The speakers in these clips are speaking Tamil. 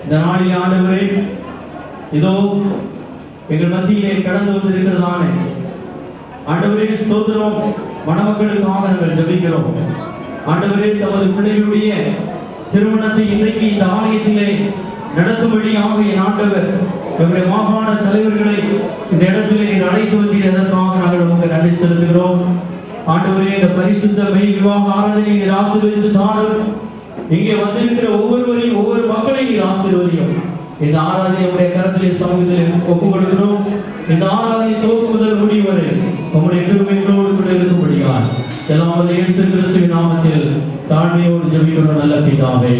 இந்த நாளில் ஆண்டவரே, இதோ எங்கள் மத்தியிலே கடந்து வந்திருக்கிறதானே ஆண்டவரே ஸ்தோத்திரம். மணமக்களுக்காக நாங்கள் ஜெபிக்கிறோம். ஆண்டவரே, தமது பிள்ளைகளுடைய திருமணத்தை இன்றைக்கு இந்த ஆலயத்திலே நடத்தும்படியாக என் ஆண்டவர் எங்களுடைய மாகாண தலைவர்களை இந்த இடத்திலே நீர் அழைத்து வந்தீர். அதற்காக நாங்கள் உங்களுக்கு நன்றி செலுத்துகிறோம். ஆண்டவரே, இந்த பரிசுத்த மெய் விவாக ஆராதனை நீர் ஆசீர்வதித்து தாரும். இங்கே வந்திருக்கிற ஒவ்வொருவரையும், ஒவ்வொரு மக்களையும் நீர் ஆசீர்வதியும். இந்த ஆராதனை உடைய கரத்திலே சமூகத்தில் ஒப்புக் கொடுக்கிறோம். இந்த ஆராதனை துவக்கம் முதல் முடிவு வரை உங்களுடைய கிருபைகளோடு கூட இருக்கும்படியால் எல்லாம் இயேசு கிறிஸ்துவின் நாமத்தில் தாழ்மையோடு ஜெபிக்கிறோம் நல்ல பிதாவே.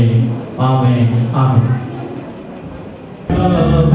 ஆமென். ஆமென். Amen.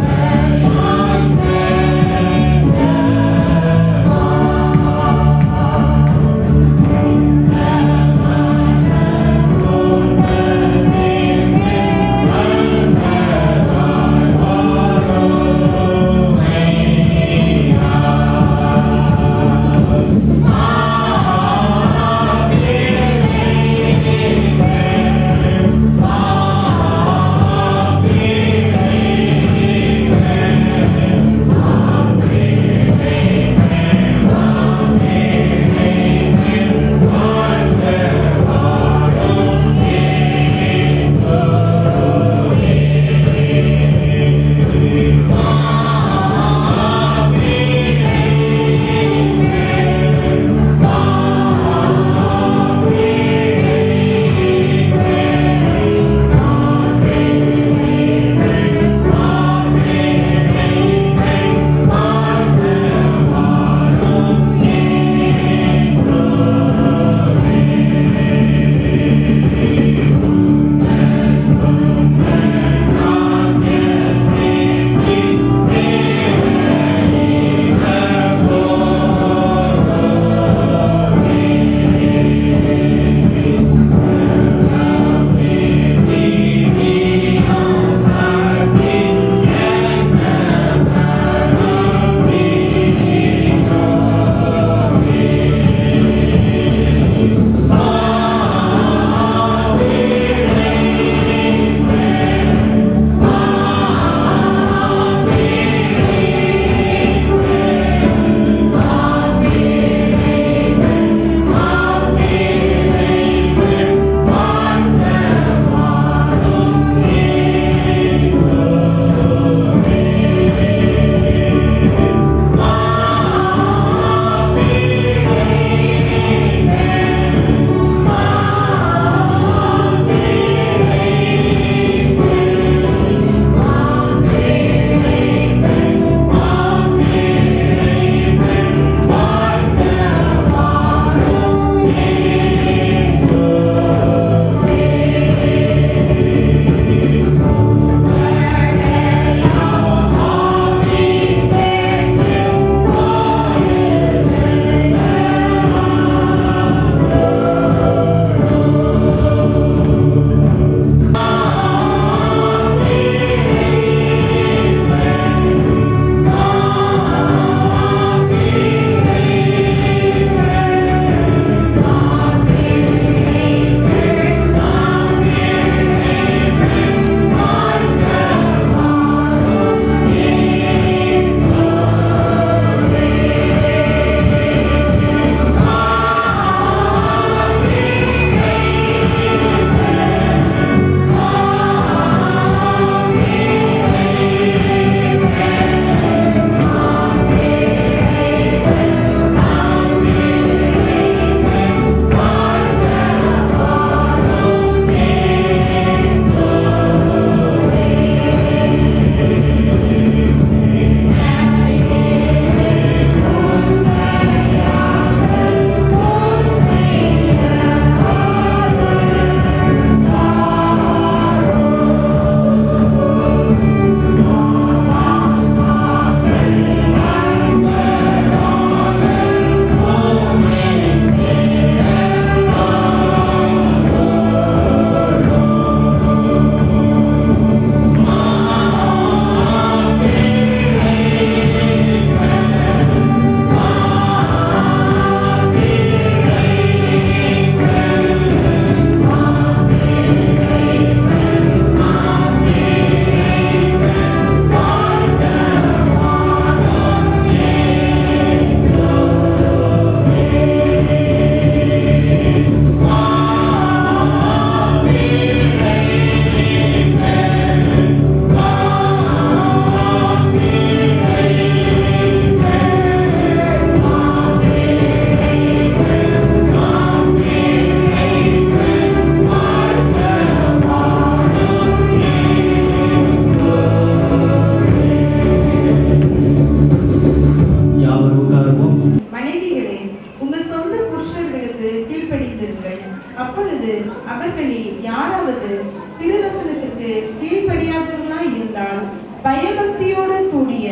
கொண்டால் பயபக்தியோடு கூடிய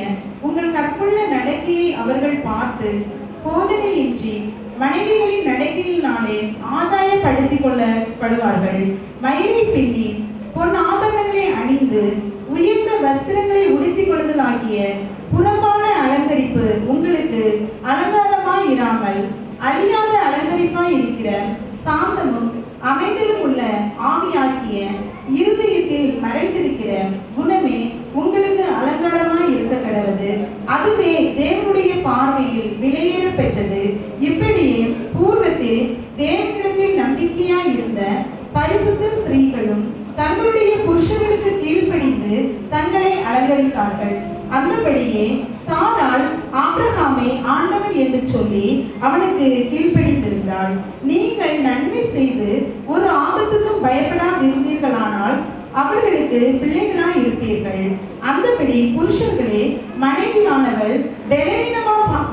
உங்கள் கற்புள்ள நடக்கையை அவர்கள் பார்த்து போதனையின்றி மனைவிகளின் நடக்கையினாலே ஆதாயப்படுத்திக் கொள்ளப்படுவார்கள். மயிரை பின்னி பொன் ஆபரணங்களை அணிந்து உயர்ந்த வஸ்திரங்களை உடுத்திக் கொள்ளுதலாகிய புறம்பான அலங்கரிப்பு உங்களுக்கு அலங்காரமாய் இராமல் அழியாத அலங்கரிப்பாய் இருக்கிற சாந்தமும் அமைதலும் உள்ள ஆவியாக்கிய இருதயத்தில் மறைந்திருக்கிற குணமே உங்களுக்கு அலங்காரமாய் இருக்க கடவது. அதுவே தேவனுடைய பார்வையில் விலையேற பெற்றது. இப்படியே பூர்வத்தில் தேவனிடத்தில் நம்பிக்கையாய் இருந்த பரிசுத்த ஸ்திரீகளும் தங்களுடைய புருஷர்களுக்கு கீழ்ப்படிந்து தங்களை அலங்கரித்தார்கள். அந்தபடியே சாராள் ஆபிரகாமை ஆண்டவன் என்று சொல்லி அவனுக்கு கீழ்ப்படிந்திருந்தாள். நீங்கள் நன்மை செய்து ஒரு ஆபத்துக்கும் பயப்படாதிருந்தீர்களானால் அவர்களுக்கு பிள்ளைகளாய் இருப்பீர்கள். அந்தபடி புருஷர்களே, மனைவியானவள்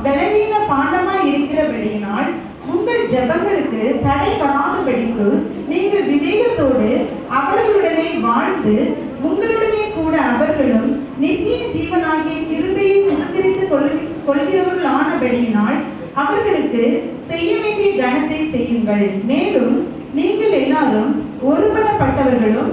பலவீன பாண்டமாய் இருக்கிறபடியினால் உங்கள் ஜெபங்களுக்கு தடை வராதபடிக்கு நீங்கள் விவேகத்தோடு அவர்களுடனே வாழ்ந்து உங்களுடனே கூட அவர்களும் நித்திய ஜீவனாகிய கிருபையை சுதந்திரித்துக் கொள்கிறவர்கள் ஆனபடியினால் அவர்களுக்கு செய்ய வேண்டிய கனத்தை செய்யுங்கள். மேலும் நீங்கள் எல்லாரும் ஒருமனப்பட்டவர்களும்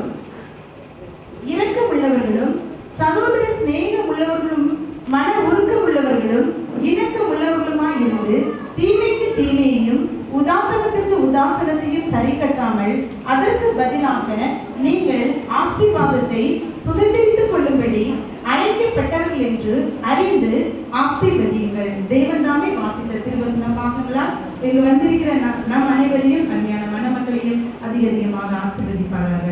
இரக்கம் உள்ளவர்களும் சகோதர சிநேகம் உள்ளவர்களும் மன உருக்கம் உள்ளவர்களும் இணக்கம் உள்ளவர்களுமாய் இருந்து தீமைக்கு தீமையையும் உதாசனத்திற்கு உதாசனத்தையும் சரி கட்டாமல் அதற்கு பதிலாக நீங்கள் ஆசீர்வாதத்தை சுதந்திரித்துக் கொள்ளும்படி அழைக்கப்பட்டவர்கள் என்று அறிந்து ஆசீர்வதியுங்கள். தேவன் தாமே வாசித்த திருவசனம் பார்க்கலாம். இங்கு வந்திருக்கிற நம் அனைவரையும் அருமையான மணமக்களையும் அதிகமாக ஆசீர்வதிப்பாராக.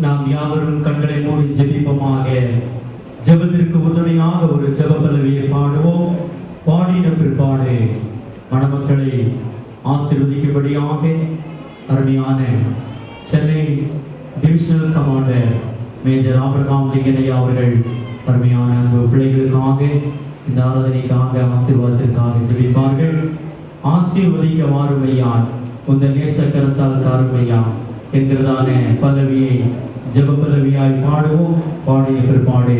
நாம் யாவரும் கண்களை மூடி ஜெபிப்போமாக. ஜெபத்திற்கு உறுதுணையாக ஒரு ஜெப பல்லவியை பாடுவோம். பாடின பிற்பாடு மணமக்களை ஆசீர்வதிக்கும்படியாக அருமையான Chennai divisional commander major Abraham லிங்கனையா அவர்கள் அருமையான அந்த பிள்ளைகளுக்காக இந்த ஆராதனைக்காக ஆசீர்வாதத்திற்காக ஜெபிப்பார்கள். ஆசீர்வதிக்க வாருமையா, உந்த நேசக்கரத்தால் காருமையா என்கிறதான பல்லவியை ஜெப பல்லவியாய் பாடுவோம். பாடிய பிற்பாடு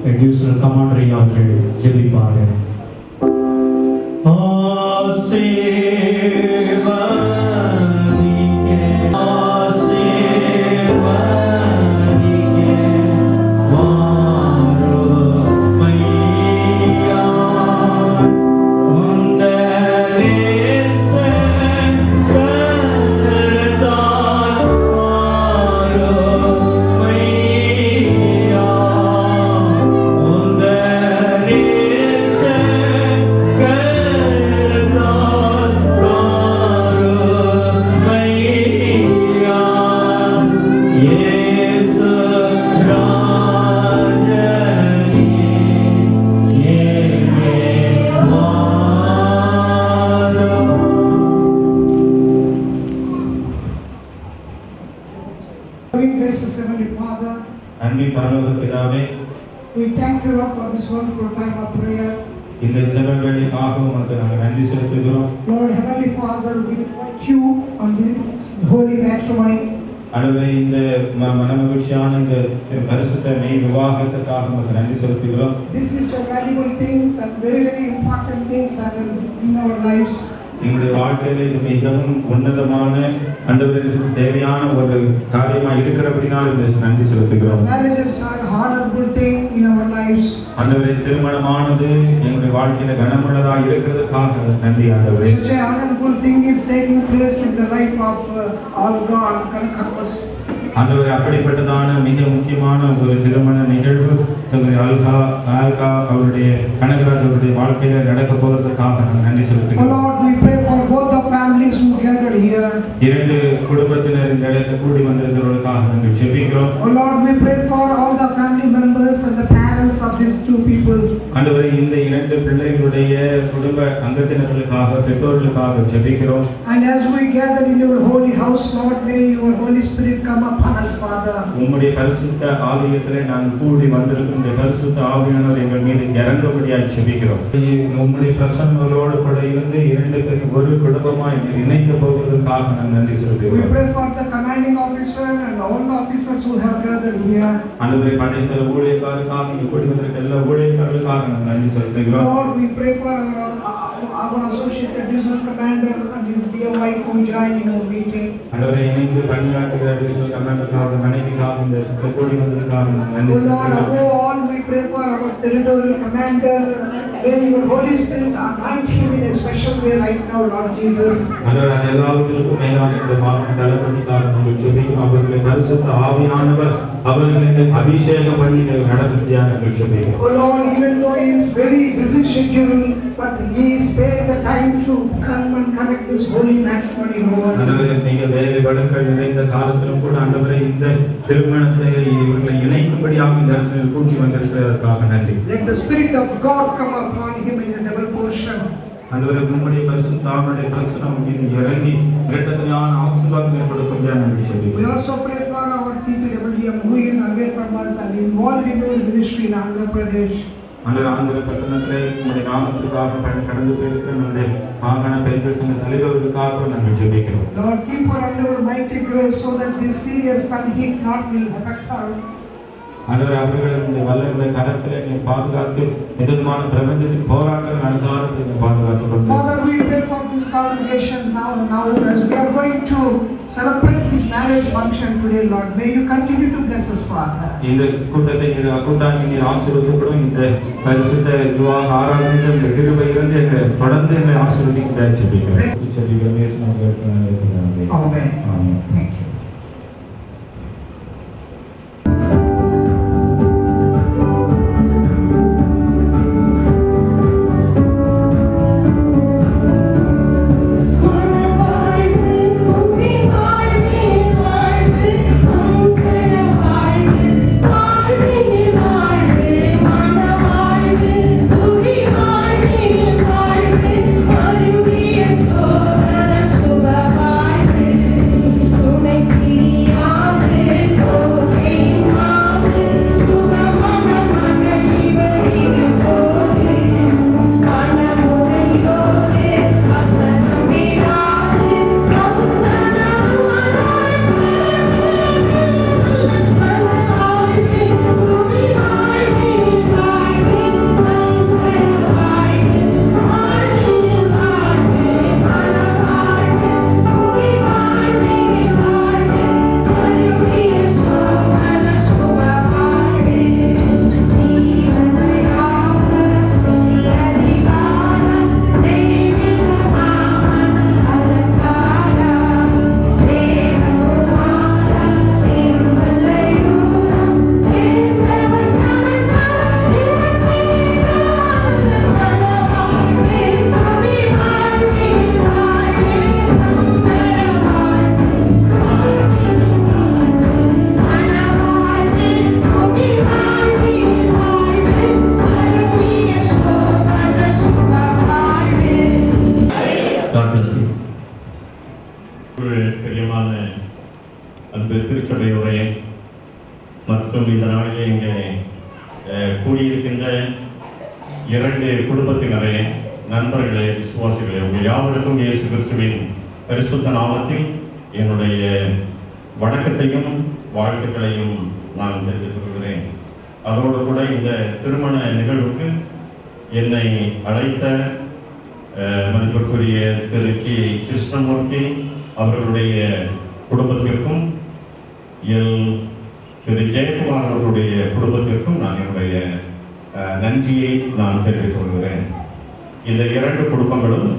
டிவிஷனல் கமாண்டர் ஐயா அவர்கள் ஜெபிப்பார்கள். We thank you, Lord, for this wonderful time of prayer. இந்த ஜெப வேளைக்காக உமக்கு நாங்கள் நன்றி செலுத்துகிறோம். Lord, Heavenly Father, we invite you on this holy matrimony. ஆண்டவரே, இந்த மனமகிழ்ச்சியான இந்த பரிசுத்த மெய் விவாகத்துக்காக உமக்கு நன்றி செலுத்துகிறோம். This is the valuable things and very important things that are in our lives. எங்களுடைய வாழ்க்கையில இது மிகவும் உன்னதமான ஆண்டவருக்கு தேவையான ஒரு காரியமாக இருக்கிறபடினால் இந்த நன்றி செலுத்துகிறோம். Marriages are a honorable thing in our lives. ஆண்டவரே, திருமணமானது எங்களுடைய வாழ்க்கையில கனமுள்ளதாக இருக்கிறதுக்காக நன்றி ஆண்டவரே. Such a honorable thing is taking place in the life of all God couples. ஆண்டவரே, அப்படிப்பட்டதான மிக முக்கியமான ஒரு திருமண நிகழ்வு அல்கா அவருடைய கனகராஜ் அவருடைய வாழ்க்கையில நடக்க போவதற்காக நாங்கள் நன்றி செலுத்துகிறோம். Lord, we pray for both the families who gathered here. இரண்டு குடும்பத்தினர் இந்த இடத்துல கூடி வந்திருந்தவர்களுக்காக நாங்கள் ஜெபிக்கிறோம். Lord, we pray for all the family members and the parents of these two people. ஆண்டவரே, இந்த இரண்டு பிள்ளைகளுடைய குடும்ப அங்கத்தினர்களுக்காக பெற்றோர்களுக்காக ஜெபிக்கிறோம். And as we gather in your holy house, Lord, may your Holy Spirit come upon us, Father. உம்முடைய பரிசுத்த ஆலயத்திலே நாங்கள் கூடி வந்திருக்கும் இந்த பரிசுத்த ஆவியானவர் எங்கள் மீது இறங்கும்படியாக ஜெபிக்கிறோம். உம்முடைய பிரசன்னங்களோடு கூட இருந்து இரண்டு பேரும் ஒரு குடும்பமாய் இணைக்க போவதற்காக நாங்கள் நன்றி We செலுத்துகிறோம். pray for the commanding officer and all the officers who have gathered here. ஆண்டவரே, படைச்ச ஊழியக்காரருக்காக இங்கு கூடி வந்திருக்க எல்லா ஊழியக்காரர்களுக்காக நாங்கள் நன்றி செலுத்துகிறோம். Lord, we pray for our associate divisional commander and his dear wife who joined in our meeting. ஆண்டவரே, இணைந்து பணியாற்றுகிற டிவிஷனல் கமாண்டருக்காக மனைவிக்காக இந்த கூடி வந்ததற்காக நாங்கள் நன்றி Oh Lord, செலுத்துகிறோம். above all, we pray for our territorial commander. May your Holy Spirit anoint him in a special way right now, Lord Jesus. ஆண்டவரே, அது எல்லாவற்றிற்கும் மேலான இந்த மாவட்ட தளபதிக்காக நாங்கள் ஜெபிக்கிறோம். அவர்களை பரிசுத்த ஆவியானவர் அவர்களுக்கு அபிஷேகம் பண்ணி நடத்துவதாக நாங்கள் ஜெபிக்கிறோம். Oh Lord, even though he is very busy schedule, but he spared the time to come and connect this holy matrimony, Lord. ஆண்டவரே, நீங்கள் வேலை வழக்கல் நிறைந்த காலத்திலும் கூட ஆண்டவரே இந்த திருமணத்தை இவர்களை இணைக்கும்படியாக இந்த இடத்தில் கூட்டி வந்திருக்கிறதற்காக நன்றி. Let the Spirit of God come upon him in a double portion. ஆண்டவரே, உம்முடைய பரிசுத்த ஆவியுடைய பிரசன்னம் மீது இறங்கி இரட்டத்தனையான ஆசீர்வாதங்களை கொடுக்கும்படியாக நாங்கள் We ஜெபிக்கிறோம். also pray for our TPWM who is away from us and involved in our ministry in Andhra Pradesh. ஆண்டவரே, ஆந்திர பட்டணத்திலே உம்முடைய நாமத்திற்காக கடந்து போயிருக்கிற நம்முடைய மாகாண பெண்கள் சங்க தலைவர்களுக்காக நாங்கள் ஜெபிக்கிறோம். Lord, keep her under your mighty grace so that this serious sun heat not will affect her. ஆண்டவரே, அவர்கள் இந்த வல்லமை கரத்திலே நீர் பாதுகாத்து எதிர்மான பிரபஞ்சத்தின் போராட்டம் நடந்தாலும் பாதுகாத்துக் கொண்டு Father, we pray for this congregation now as we are going to celebrate this marriage function today, Lord. May you continue to bless us, Father. இந்த கூட்டத்தை கூட்டாண்மை நீர் ஆசீர்வதிக்கப்படும். இந்த பரிசுத்த விவாக ஆராதனையில் இந்த கிருபை இருந்து எங்களை தொடர்ந்து எங்களை ஆசீர்வதிக்க ஜெபிக்கிறேன். ஜெபிக்கிறேன் இயேசு நாமத்தில். Amen. ஆமென். Thank you. பிரியமான அன்பு திருச்சபையுடைய மற்றும் இந்த நாளிலே இங்கே கூடியிருக்கின்ற இரண்டு குடும்பத்தினரே, நண்பர்களே, விசுவாசிகளே, உங்கள் யாவருக்கும் இயேசு கிறிஸ்துவின் பரிசுத்த நாமத்தில் என்னுடைய வணக்கத்தையும் வாழ்த்துக்களையும் நான் தெரிவித்துக் கொள்கிறேன். அதோடு கூட இந்த திருமண நிகழ்வுக்கு என்னை அழைத்த மதிப்பிற்குரிய திரு கே கிருஷ்ணமூர்த்தி அவர்களுடைய குடும்பத்திற்கும் திரு ஜெயக்குமார் அவர்களுடைய குடும்பத்திற்கும் நான் என்னுடைய நன்றியை நான் தெரிவித்துக் கொள்கிறேன். இந்த இரண்டு குடும்பங்களும்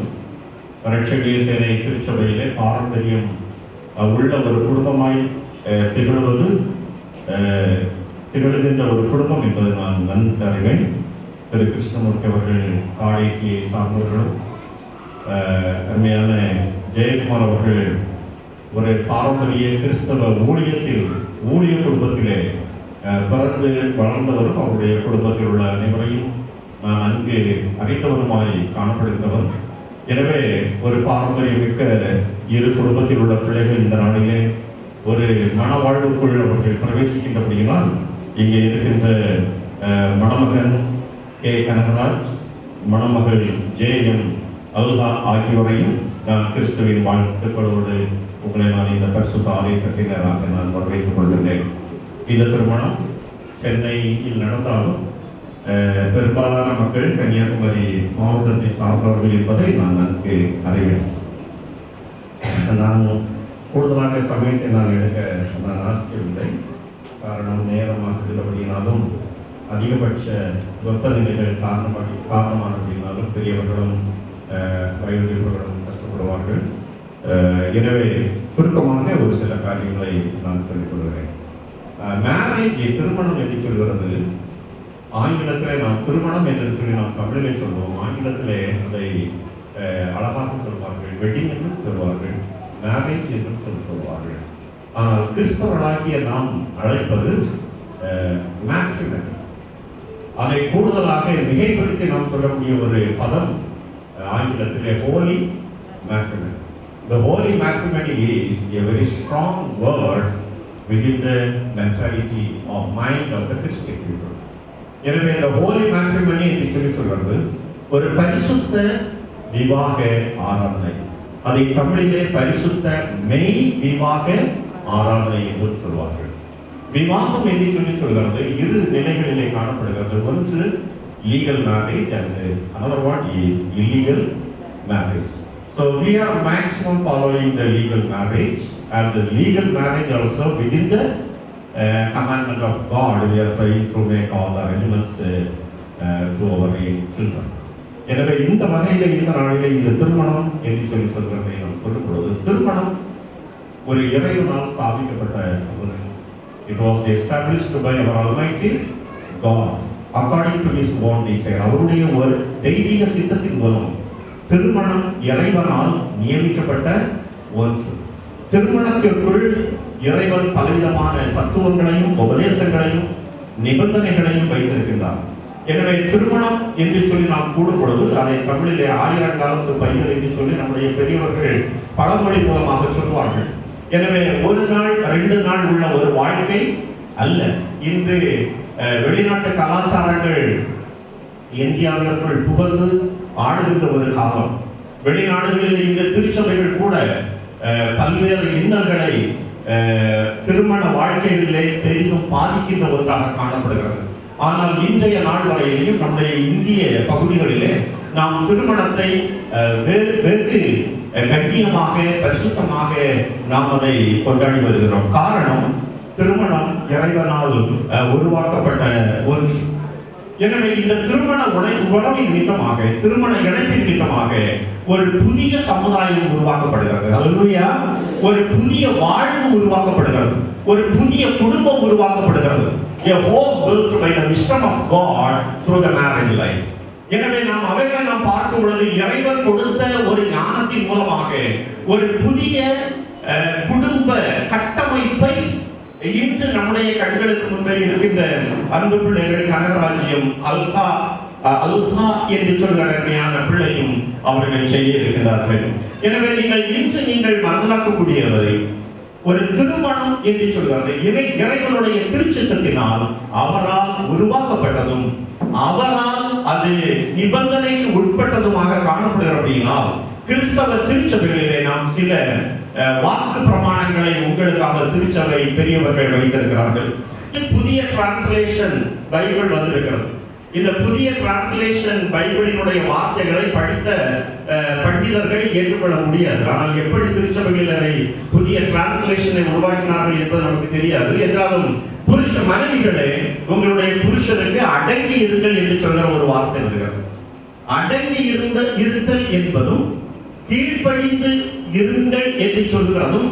ரட்சகீய சேனை திருச்சபையிலே பாரம்பரியம் உள்ள ஒரு குடும்பமாய் திகழ்கின்ற ஒரு குடும்பம் என்பதை நான் நன்கு அறிவேன். திரு கிருஷ்ணமூர்த்தி அவர்கள் காடைக்கியை சார்ந்தவர்களும் அருமையான ஜெயக்குமார் அவர்கள் ஒரு பாரம்பரிய கிறிஸ்தவ ஊழிய குடும்பத்திலே பிறந்து வளர்ந்தவரும் அவருடைய குடும்பத்தில் உள்ள அனைவரையும் நான் அங்கு அறிந்தவனுமாய் காணப்படுகிறவன். எனவே ஒரு பாரம்பரியமிக்க இரு குடும்பத்தில் உள்ள பிள்ளைகள் இந்த நாளிலே ஒரு மனவாழ்வுக்குள் அவர்கள் பிரவேசிக்கின்றபடியினால் இங்கே இருக்கின்ற மணமகன் கே கனகராஜ், மணமகள் ஜே.எம். அல்ஹா ஆகியோரையும் நான் கிறிஸ்துவின் வாழ்த்துக்களோடு உங்களை நான் இந்த பரிசுத்த ஆலயத்தினராக நான் வரவேற்றுக் கொள்கின்றேன். இந்த திருமணம் சென்னையில் நடந்தாலும் பெரும்பாலான மக்கள் கன்னியாகுமரி மாவட்டத்தை சார்ந்தவர்கள் என்பதை நான் நன்கு அறிவேன். நான் கூடுதலாக சமயத்தை நான் எடுக்க நான் ஆசிக்கவில்லை. காரணம் நேரமாக்குகிறபடினாலும் அதிகபட்ச வெப்பநிலைகள் காரணமானபடினாலும் பெரியவர்களும் வயோதிகர்களும் கஷ்டப்படுவார்கள். எனவே சுருக்கமாக ஒரு சில காரியங்களை நான் சொல்லிக் கொள்கிறேன். மேரேஜ், திருமணம் என்று சொல்கிறது ஆங்கிலத்திலே நாம் திருமணம் என்று சொல்லி நாம் தமிழிலே சொல்வோம். ஆங்கிலத்திலே அதை அழகாக சொல்வார்கள், வெட்டிங் என்றும் சொல்வார்கள், மேரேஜ் என்றும் சொல்வார்கள். ஆனால் கிறிஸ்தவர்களாகிய நாம் அழைப்பது மேட்ரிமோனி. அதை கூடுதலாக மிகைப்படுத்தி நாம் சொல்லக்கூடிய ஒரு பதம் ஆங்கிலத்திலே holy matrimony. The holy matrimony is a very strong word within the mentality or mind of the Christian people. எனவே இந்த ஹோலி மேட்ரிமோனி என்று சொல்வது ஒரு பரிசுத்த விவாக ஆராதனை. அதை தமிழிலே பரிசுத்த மெய் விவாக ஆராதனை என்று சொல்வார்கள். விவாகம் என்று சொல்கிறது இரு நிலைகளிலே காணப்படுகிறது. ஒன்று legal marriage and another one is illegal marriage. So we are maximum following the legal marriage, and the legal marriage also within the commandment of God. We are trying to make all the arrangements to our children. எனவே இந்த வகையில் இந்த நாளிலே இந்த திருமணம் என்று சொல்கிறதை நாம் சொல்லும் பொழுது திருமணம் ஒரு இறைவனால் ஸ்தாபிக்கப்பட்ட ஒரு விஷயம். It was established by our Almighty God according to His own desire. அவருடைய ஒரு தெய்வீக சித்தத்தின் மூலம் திருமணம் இறைவனால் நியமிக்கப்பட்ட ஒன்று. திருமணத்திற்குள் இறைவன் பலவிதமான தத்துவங்களையும் உபதேசங்களையும் நிபந்தனைகளையும் வைத்திருக்கின்றார். எனவே திருமணம் என்று சொல்லி நாம் கூடும் பொழுது அதை தமிழிலே 1000 காலத்து பையர் என்று சொல்லி நம்முடைய பெரியவர்கள் பழமொழி மூலமாக சொல்வார்கள். எனவே ஒரு நாள் 2 நாள் உள்ள ஒரு வாழ்க்கை அல்ல. இன்று வெளிநாட்டு கலாச்சாரங்கள் இந்தியாவிற்குள் புகழ்ந்து ஆடுகின்ற ஒரு காலம். வெளிநாடுகளில் இந்த திருச்சபைகள் கூட பல்வேறு இன்னல்களை திருமண வாழ்க்கைகளிலே பெரிதும் பாதிக்கின்ற ஒன்றாக காணப்படுகிறது. ஆனால் இன்றைய நாள் வரையிலும் நம்முடைய இந்திய பகுதிகளிலே நாம் திருமணத்தை வெகு கண்ணியமாக பரிசுத்தமாக நாம் அதை கொண்டாடி வருகிறோம். காரணம், திருமணம் இறைவனால் உருவாக்கப்பட்ட ஒன்று. எனவே இந்த திருமண உறவின் நிமித்தமாக, திருமண இணைப்பின் நிமித்தமாக ஒரு புதிய சமுதாயம் உருவாக்கப்படுகிறது. அல்லேலூயா. ஒரு புதிய வாழ்வு உருவாக்கப்படுகிறது, ஒரு புதிய குடும்பம் உருவாக்கப்படுகிறது. A home built by the wisdom of God through the marriage life. எனவே நாம் அவைகளை நாம் பார்க்கும் பொழுது இறைவன் கொடுத்த ஒரு ஞானத்தின் மூலமாக ஒரு புதிய குடும்ப கட்டமைப்பை இன்று நம்முடைய கண்களுக்கு முன்பே இருக்கின்ற அன்பு பிள்ளைகள் கனகராஜ்யம் அல்ஹா என்று சொல்கிற பிள்ளையும் அவர்கள் செய்ய இருக்கிறார்கள். எனவே நீங்கள் மனதிலாக்கக்கூடியவரை ஒரு திருமணம் என்று சொல்கிறது இறைவனுடைய திருச்சித்தத்தினால் அவரால் உருவாக்கப்பட்டதும் அவரால் அது நிபந்தனைக்கு உட்பட்டதுமாக காணப்படுகிறபடியினால் கிறிஸ்தவ திருச்சபைகளிலே நாம் சில வாக்கு பிரமாணங்களை உங்களுக்காக திருச்சபை பெரியவர்கள் வைத்திருக்கிறார்கள். புதிய டிரான்ஸ்லேஷன் பைபிள் வந்திருக்கிறது. இந்த புதிய டிரான்ஸ்லேஷன் பைபிளினுடைய வார்த்தைகளை படித்த பண்டிதர்கள் ஏற்றுக்கொள்ள முடியாது. ஆனால் எப்படி திருச்சபையில் அதை புதிய டிரான்ஸ்லேஷனை உருவாக்கினார்கள் என்பது நமக்கு தெரியாது. என்றாலும் புருஷ மனைவிகளே, உங்களுடைய புருஷனுக்கு அடங்கி இருங்கள் என்று சொல்கிற ஒரு வார்த்தை இருக்கிறது. அடங்கி இருத்தல் என்பதும் கீழ்ப்படிந்து இருங்கள் என்று சொல்கிறதும்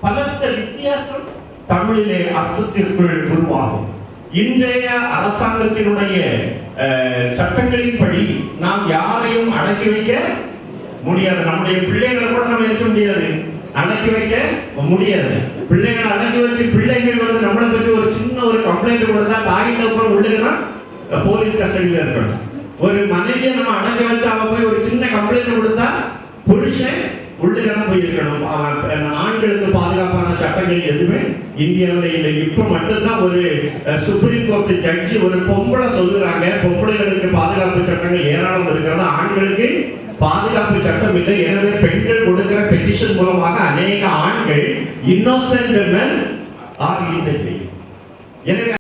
பலத்த வித்தியாசம் தமிழிலே அர்த்தத்திற்குள் உருவாகும். இன்றைய அரசாங்கத்தினுடைய சட்டங்களின்படி நாம் யாரையும் அடக்கி வைக்க முடியாது. நம்முடைய பிள்ளைகளை கூட நம்ம பேச முடியாது, அடக்கி வைக்க முடியாது. பிள்ளைகளை அடக்கி வச்சு பிள்ளைகள் நம்மளை பற்றி ஒரு சின்ன ஒரு கம்ப்ளைண்ட் கொடுத்தா தாயின் அப்புறம் உள்ளுக்குன்னா போலீஸ் கஸ்டடியில் இருக்கணும். ஒரு மனைவியை நம்ம அடங்க வச்சு அவ போய் ஒரு சின்ன கம்ப்ளைண்ட் கொடுத்தா புருஷன் உள்ளுக்கதான் போய் இருக்கணும். ஆண்களுக்கு பாதுகாப்பான சட்டங்கள் எதுவுமே இந்தியாவில் இல்லை. இப்ப மட்டும்தான் ஒரு சுப்ரீம் கோர்ட் ஜட்ஜி ஒரு பொம்பளை சொல்லுறாங்க, பொம்பளைகளுக்கு பாதுகாப்பு சட்டங்கள் ஏராளம் இருக்கிறது, ஆண்களுக்கு பாதுகாப்பு சட்டம் இல்லை. எனவே பெண்கள் கொடுக்கிற பெட்டிஷன் மூலமாக அநேக ஆண்கள் இன்னோசென்ட் மென் ஆர் இன் தி ஜெயில். எனவே